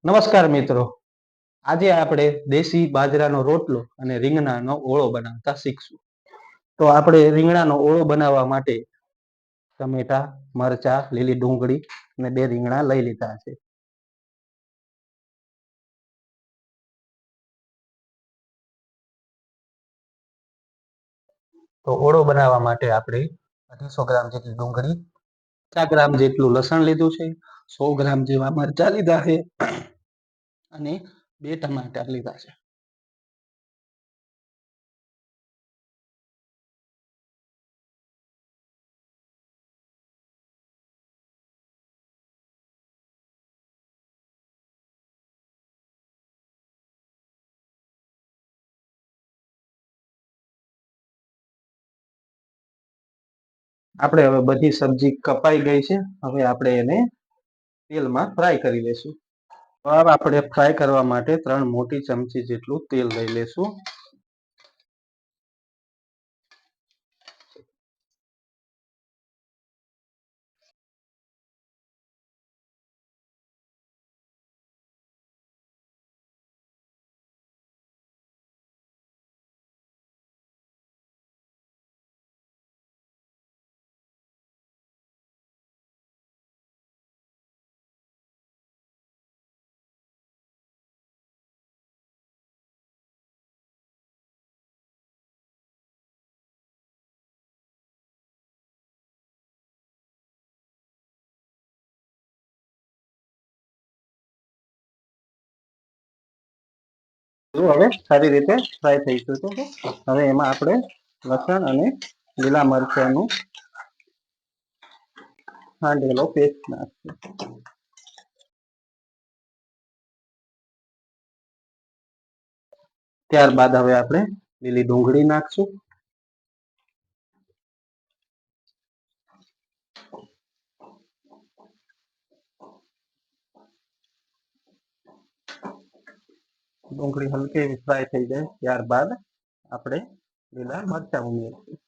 નમસ્કાર મિત્રો, આજે આપણે દેશી બાજરાનો રોટલો અને રીંગણાનો ઓળો બનાવતા શીખશું. તો આપણે રીંગણાનો ઓળો બનાવવા માટે ટમેટા, મરચા, લીલી ડુંગળી અને 2 રીંગણા લઈ લીધા છે. તો ઓળો બનાવવા માટે આપણે 250 ગ્રામ જેટલી ડુંગળી, 50 ગ્રામ જેટલું લસણ લીધું છે, 100 ગ્રામ જેવા મરચા લીધા છે અને 2 ટમાટા લીધા છે. આપણે હવે બધી સબ્જી કપાઈ ગઈ છે. હવે આપણે એને તેલમાં ફ્રાય કરી લેશું. હવે આપણે ફ્રાય કરવા માટે 3 મોટી ચમચી જેટલું તેલ લઈ લેશું. હવે સારી રીતે ફ્રાય થઈ ગયું છે. હવે એમાં આપણે લસણ અને લીલા મરચાંનું ખાંડેલો પેસ્ટ નાખશું. ત્યારબાદ હવે આપણે લીલી ડુંગળી નાખશું. ડુંગળી હલકી એવી ફ્રાય થઈ જાય ત્યારબાદ આપણે લીલા મરચાં ઉમેરીશું.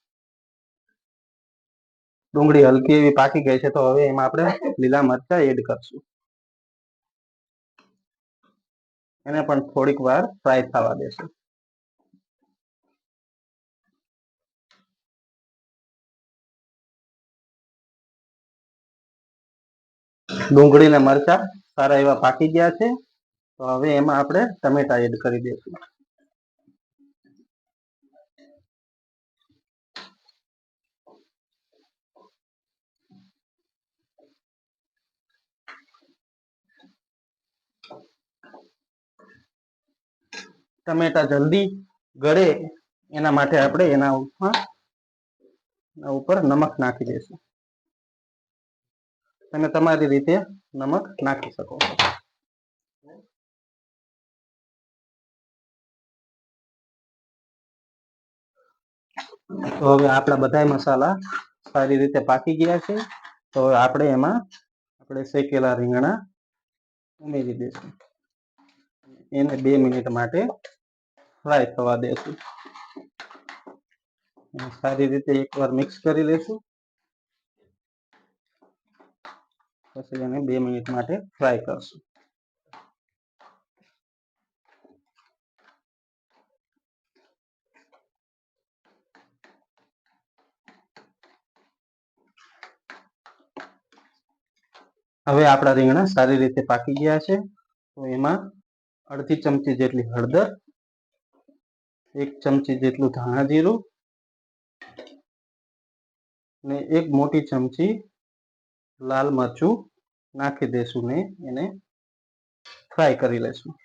ડુંગળી હલકી એવી પાકી ગઈ છે, તો હવે એમાં આપણે લીલા મરચાં એડ કરશું. એને પણ થોડીક વાર ફ્રાય થવા દેશું. ડુંગળી ને મરચાં સારા એવા પાકી ગયા છે, તો હવે એમાં આપણે ટમેટા એડ કરી દઈશું. ટમેટા જલ્દી ગળે એના માટે આપણે એના ઉપર નમક નાખી દઈશું. તમે તમારી રીતે નમક નાખી શકો છો. તો હવે આપણા બધા મસાલા સારી રીતે પાકી ગયા છે. તો હવે આપણે એમાં શેકેલા રીંગણા ઉમેરી દઈશું. એને 2 મિનિટ માટે ફ્રાય થવા દેશું. સારી રીતે એકવાર મિક્સ કરી લેશું. પછી એને 2 મિનિટ માટે ફ્રાય કરશું. હવે આપણા રીંગણા સારી રીતે પાકી ગયા છે, તો એમાં અડધી ચમચી જેટલી હળદર, 1 ચમચી જેટલું ધાણા જીરું ને 1 મોટી ચમચી લાલ મરચું નાખી દેશું ને એને ફ્રાય કરી લેશું.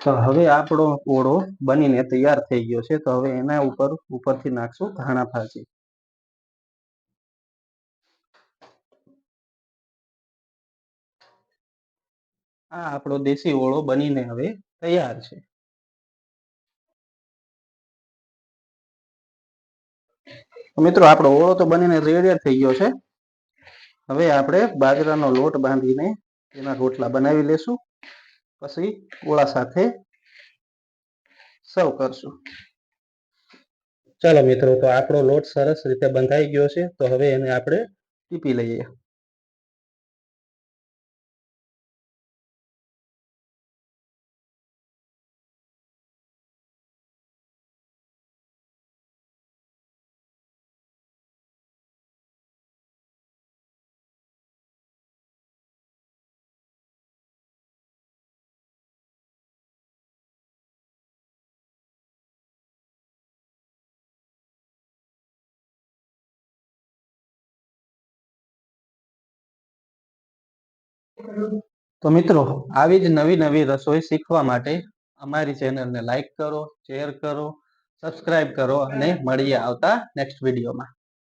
તો હવે આપણો ઓળો બનીને તૈયાર થઈ ગયો છે. તો હવે એના ઉપરથી નાખશું ધાણા ભાજી. આ આપણો દેશી ઓળો બનીને હવે તૈયાર છે. મિત્રો, આપણો ઓળો તો બનીને રેડી થઈ ગયો છે. હવે આપણે બાજરાનો લોટ બાંધીને તેના રોટલા બનાવી લેશું, પછી ગોળા સાથે સર્વ કરશું. ચાલો મિત્રો, તો આપણો લોટ સરસ રીતે બંધાઈ ગયો છે, તો હવે એને આપણે ટીપી લઈએ. તો મિત્રો, આવી જ નવી નવી રસોઈ શીખવા માટે અમારી ચેનલને લાઈક કરો, શેર કરો, સબસ્ક્રાઇબ કરો અને મળીએ આવતા નેક્સ્ટ વિડીયોમાં.